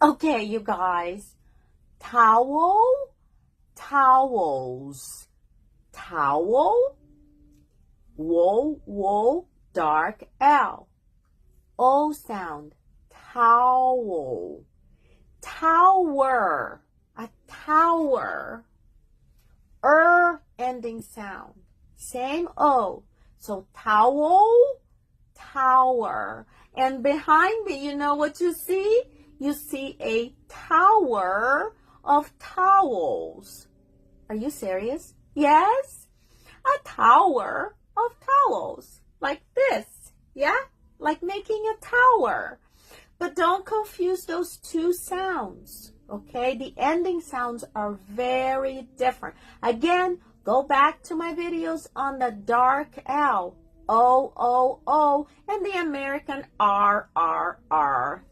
Okay, you guys. Towel, towels, towel, wool, wool, dark L. O sound, towel, tower, a tower, ending sound, same O. So towel, tower. And behind me, you know what you see? You see a tower of towels. Are you serious? Yes? A tower of towels. Like this. Yeah? Like making a tower. But don't confuse those two sounds. Okay? The ending sounds are very different. Again, go back to my videos on the dark L. O, O, O, and the American R, R, R.